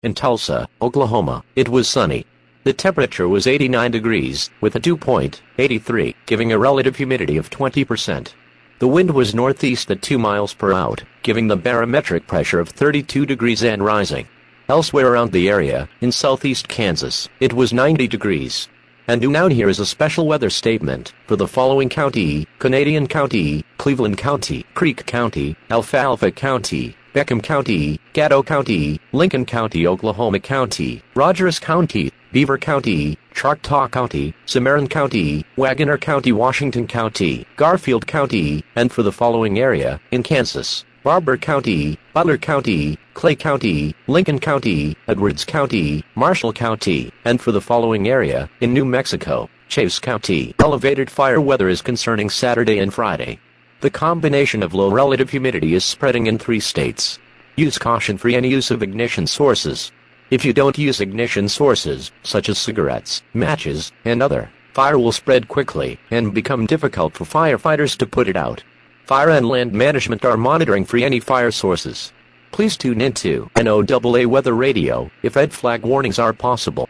In Tulsa, Oklahoma, it was sunny. The temperature was 89 degrees, with a dew point, 83, giving a relative humidity of 20%. The wind was northeast at 2 miles per hour, giving the barometric pressure of 32 degrees and rising. Elsewhere around the area, in southeast Kansas, it was 90 degrees. And now here is a special weather statement for the following county: Canadian County, Cleveland County, Creek County, Alfalfa County, Beckham County, Caddo County, Lincoln County, Oklahoma County, Rogers County, Beaver County, Choctaw County, Cimarron County, Wagoner County, Washington County, Garfield County, and for the following area, in Kansas: Barber County, Butler County, Clay County, Lincoln County, Edwards County, Marshall County, and for the following area, in New Mexico, Chase County. Elevated fire weather is concerning Saturday and Friday. The combination of low relative humidity is spreading in 3 states. Use caution for any use of ignition sources. If you don't use ignition sources, such as cigarettes, matches, and other, fire will spread quickly and become difficult for firefighters to put it out. Fire and Land Management are monitoring for any fire sources. Please tune into NOAA Weather Radio if red flag warnings are possible.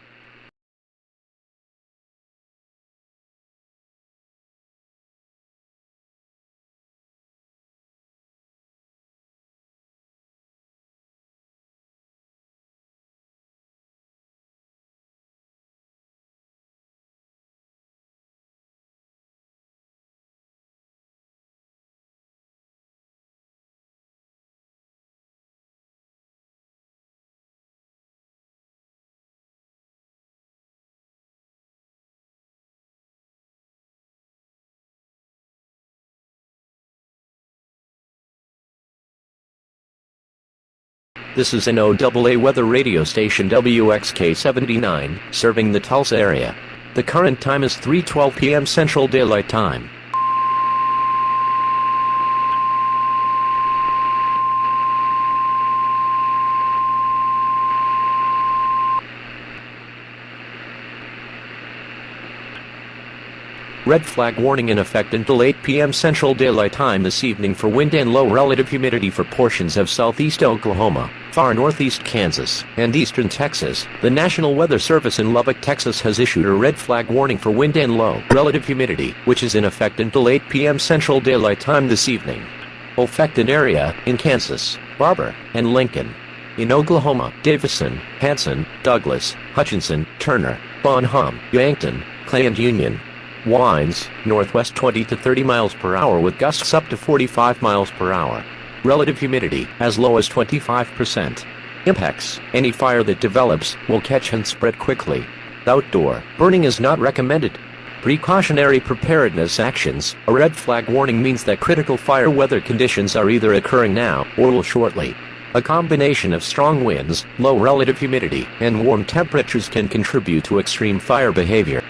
This is NOAA Weather Radio Station WXK-79, serving the Tulsa area. The current time is 3:12 p.m. Central Daylight Time. Red flag warning in effect until 8 p.m. Central Daylight Time this evening for wind and low relative humidity for portions of southeast Oklahoma, far northeast Kansas, and eastern Texas. The National Weather Service in Lubbock, Texas has issued a red flag warning for wind and low relative humidity, which is in effect until 8 p.m. Central Daylight Time this evening. Affected area, in Kansas, Barber, and Lincoln. In Oklahoma, Davison, Hanson, Douglas, Hutchinson, Turner, Bonham, Yankton, Clay and Union. Winds, northwest 20 to 30 miles per hour with gusts up to 45 miles per hour. Relative humidity, as low as 25%. Impacts: any fire that develops will catch and spread quickly. Outdoor burning is not recommended. Precautionary preparedness actions: a red flag warning means that critical fire weather conditions are either occurring now or will shortly. A combination of strong winds, low relative humidity, and warm temperatures can contribute to extreme fire behavior.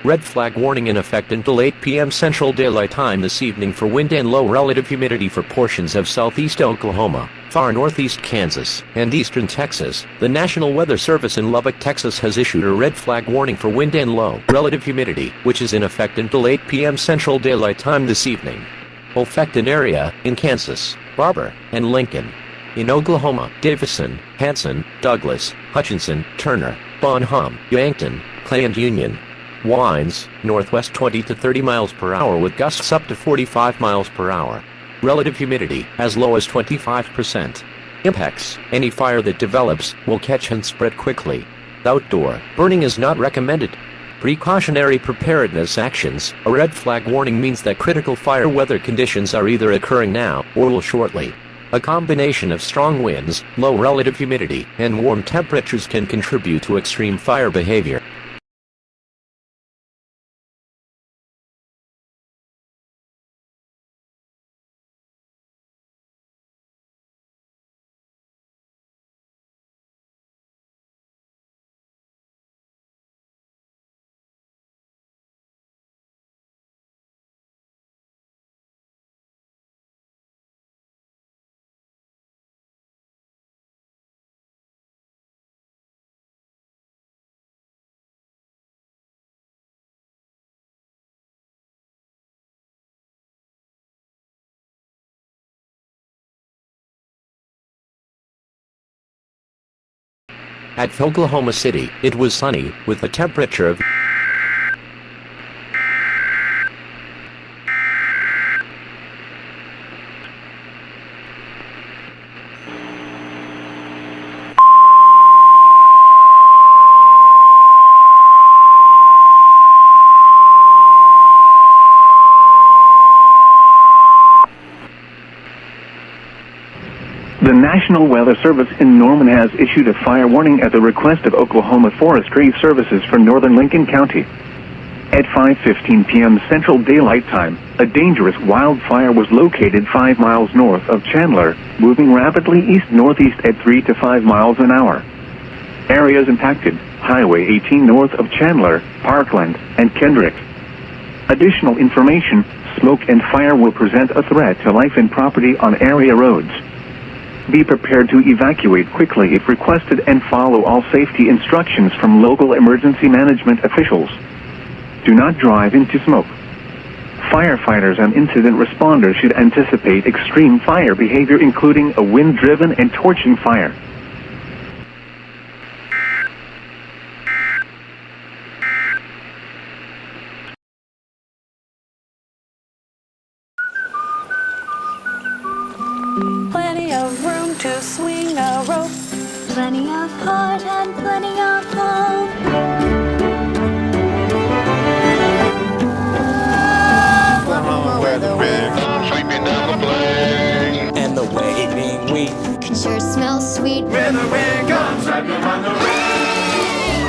Red flag warning in effect until 8 p.m. Central Daylight Time this evening for wind and low relative humidity for portions of southeast Oklahoma, far northeast Kansas, and eastern Texas. The National Weather Service in Lubbock, Texas has issued a red flag warning for wind and low relative humidity, which is in effect until 8 p.m. Central Daylight Time this evening. Affected area, in Kansas, Barber, and Lincoln. In Oklahoma, Davison, Hanson, Douglas, Hutchinson, Turner, Bonham, Yankton, Clay and Union. Winds, northwest 20 to 30 miles per hour with gusts up to 45 miles per hour. Relative humidity, as low as 25%. Impacts: any fire that develops will catch and spread quickly. Outdoor burning is not recommended. Precautionary preparedness actions: a red flag warning means that critical fire weather conditions are either occurring now or will shortly. A combination of strong winds, low relative humidity, and warm temperatures can contribute to extreme fire behavior. At Oklahoma City, it was sunny, with a temperature of The National Weather Service in Norman has issued a fire warning at the request of Oklahoma Forestry Services for northern Lincoln County. At 5:15 p.m. Central Daylight Time, a dangerous wildfire was located 5 miles north of Chandler, moving rapidly east-northeast at 3 to 5 miles an hour. Areas impacted: Highway 18 north of Chandler, Parkland, and Kendrick. Additional information: smoke and fire will present a threat to life and property on area roads. Be prepared to evacuate quickly if requested and follow all safety instructions from local emergency management officials. Do not drive into smoke. Firefighters and incident responders should anticipate extreme fire behavior, including a wind-driven and torching fire. Plenty of room to swing a rope. Plenty of heart and plenty of hope. Oklahoma, where the wind comes sweeping down the plain, and the waving wheat Can sure smell sweet. where the wind comes sweeping on the rain.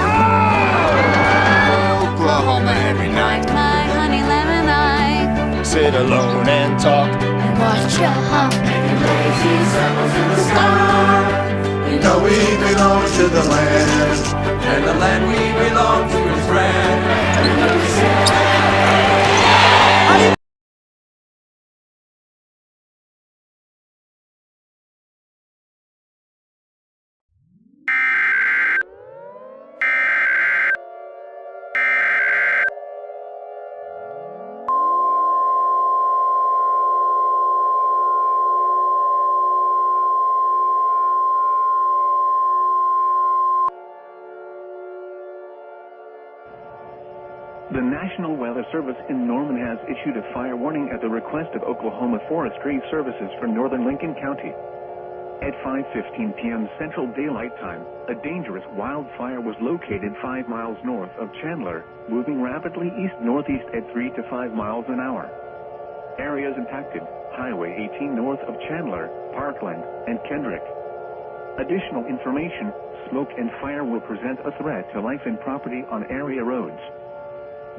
Oklahoma, every night My honey lemon eye. sit alone and talk. And watch ya hop. lazy circles in the sky. You know we belong to the land, and the land we belong to is red. The National Weather Service in Norman has issued a fire warning at the request of Oklahoma Forestry Services for northern Lincoln County. At 5:15 p.m. Central Daylight Time, a dangerous wildfire was located 5 miles north of Chandler, moving rapidly east-northeast at 3 to 5 miles an hour. Areas impacted: Highway 18 north of Chandler, Parkland, and Kendrick. Additional information: smoke and fire will present a threat to life and property on area roads.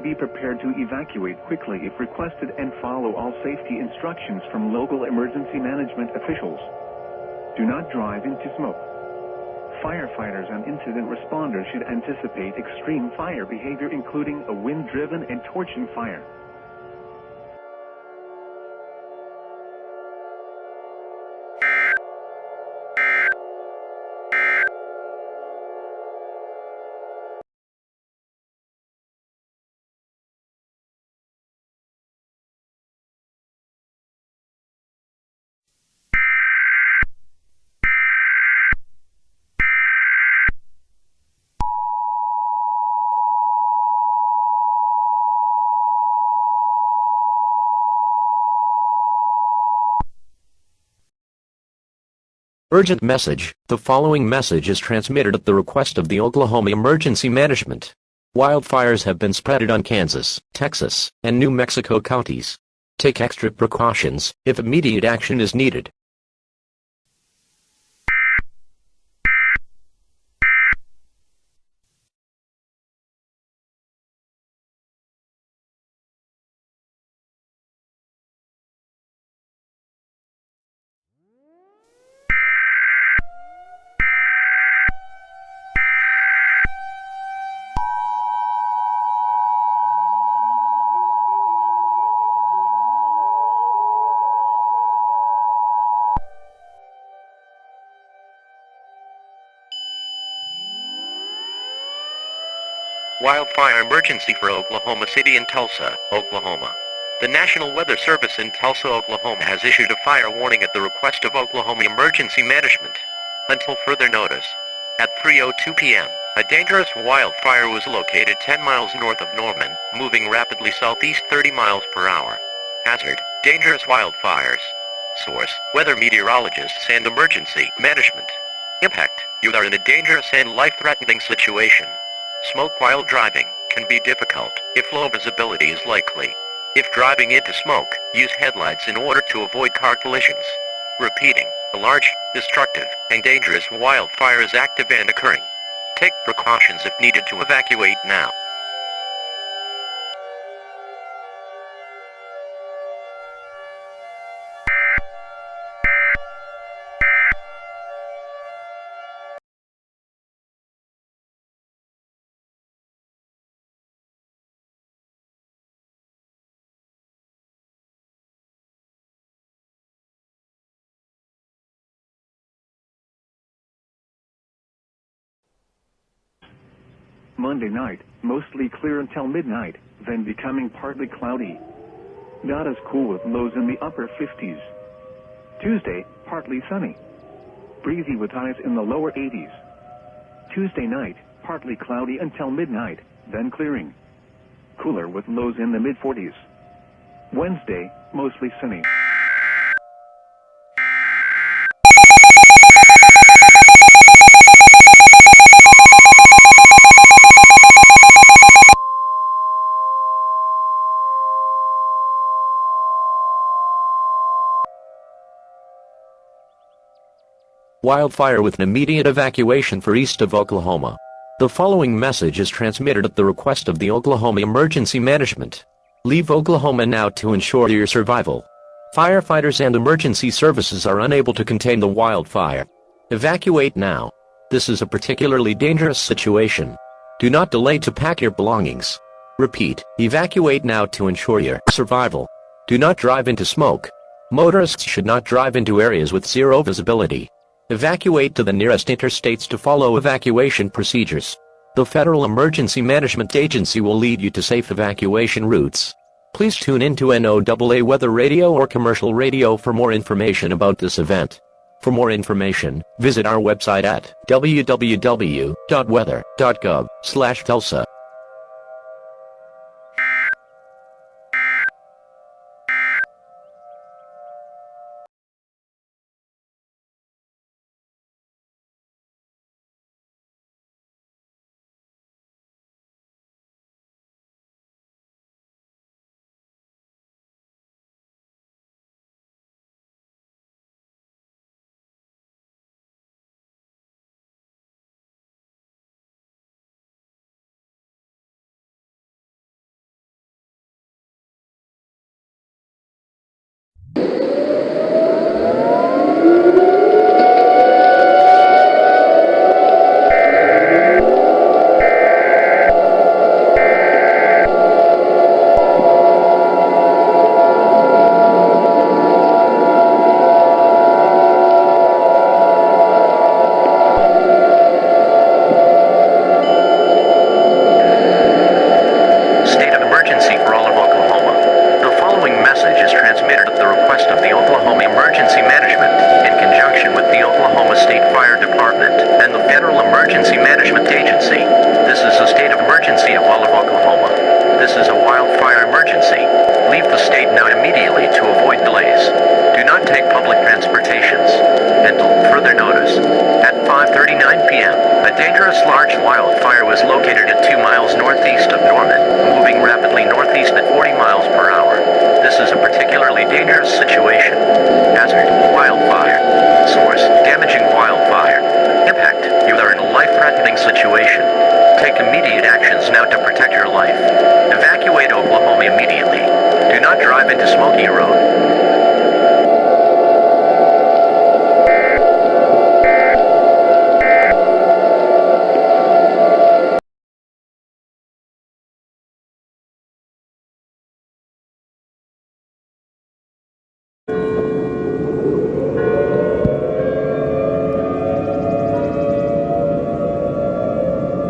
Be prepared to evacuate quickly if requested and follow all safety instructions from local emergency management officials. Do not drive into smoke. Firefighters and incident responders should anticipate extreme fire behavior, including a wind-driven and torching fire. Urgent message. The following message is transmitted at the request of the Oklahoma Emergency Management. Wildfires have been spreaded on Kansas, Texas, and New Mexico counties. Take extra precautions if immediate action is needed. Wildfire emergency for Oklahoma City and Tulsa, Oklahoma. The National Weather Service in Tulsa, Oklahoma has issued a fire warning at the request of Oklahoma Emergency Management. Until further notice, At 3:02 p.m., a dangerous wildfire was located 10 miles north of Norman, moving rapidly southeast 30 miles per hour. Hazard: dangerous wildfires. Source: weather meteorologists and emergency management. Impact: you are in a dangerous and life-threatening situation. Smoke while driving can be difficult if low visibility is likely. If driving into smoke, use headlights in order to avoid car collisions. Repeating, a large, destructive, and dangerous wildfire is active and occurring. Take precautions if needed to evacuate now. Monday night, mostly clear until midnight, then becoming partly cloudy. Not as cool with lows in the upper 50s. Tuesday, partly sunny. Breezy with highs in the lower 80s. Tuesday night, partly cloudy until midnight, then clearing. Cooler with lows in the mid-40s. Wednesday, mostly sunny. Wildfire with an immediate evacuation for east of Oklahoma. The following message is transmitted at the request of the Oklahoma Emergency Management. Leave Oklahoma now to ensure your survival. Firefighters and emergency services are unable to contain the wildfire. Evacuate now. This is a particularly dangerous situation. Do not delay to pack your belongings. Repeat, evacuate now to ensure your survival. Do not drive into smoke. Motorists should not drive into areas with zero visibility. Evacuate to the nearest interstates to follow evacuation procedures. The Federal Emergency Management Agency will lead you to safe evacuation routes. Please tune into NOAA Weather Radio or Commercial Radio for more information about this event. For more information, visit our website at www.weather.gov/Tulsa.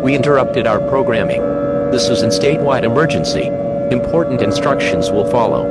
We interrupted our programming. This is a statewide emergency. Important instructions will follow.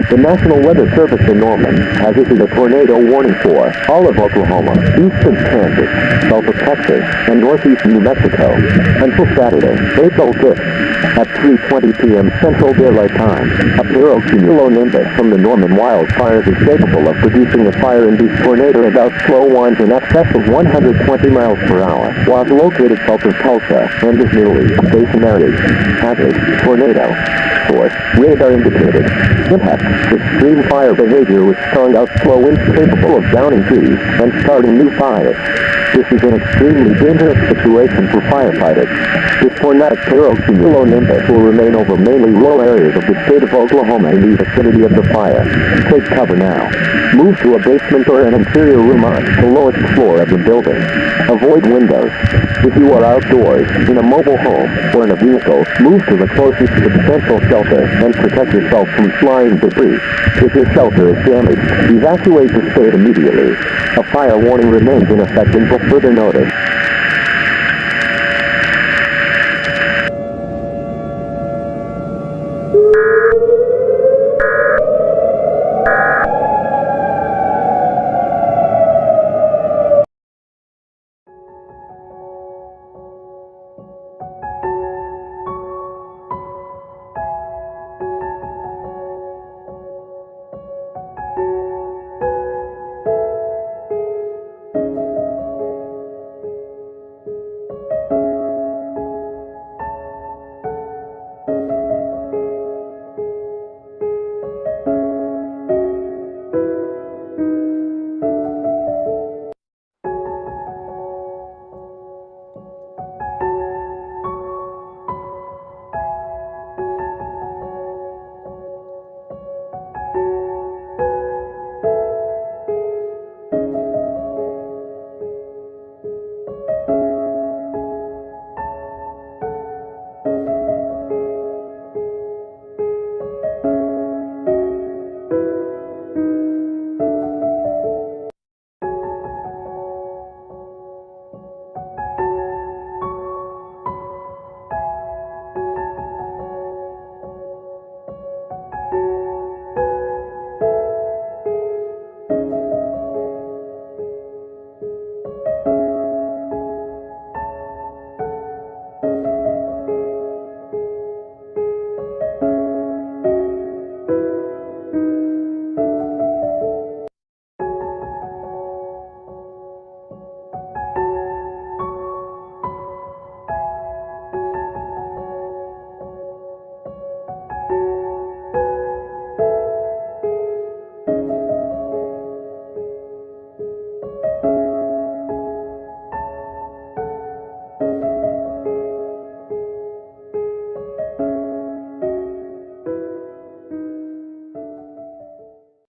The National Weather Service in Norman has issued a tornado warning for all of Oklahoma, east of Kansas, south of Texas, and northeast New Mexico until Saturday, April 5th at 3:20 p.m. Central Daylight Time. A pyrocumulonimbus from the Norman wildfires is capable of producing a fire-induced tornado about slow winds in excess of 120 miles per hour, was located south of Tulsa and is nearly stationary. Hazard, tornado. Source, radar indicated. Impact, extreme fire behavior with strung out slow winds capable of downing trees and starting new fires. This is an extremely dangerous situation for firefighters. This tornadic pyrocumulonimbus will remain over mainly rural areas of the state of Oklahoma in the vicinity of the fire. Take cover now. Move to a basement or an interior room on the lowest floor of the building. Avoid windows. If you are outdoors, in a mobile home, or in a vehicle, move to the closest substantial shelter and protect yourself from flying debris. If your shelter is damaged, evacuate the state immediately. A fire warning remains in effect until further notice.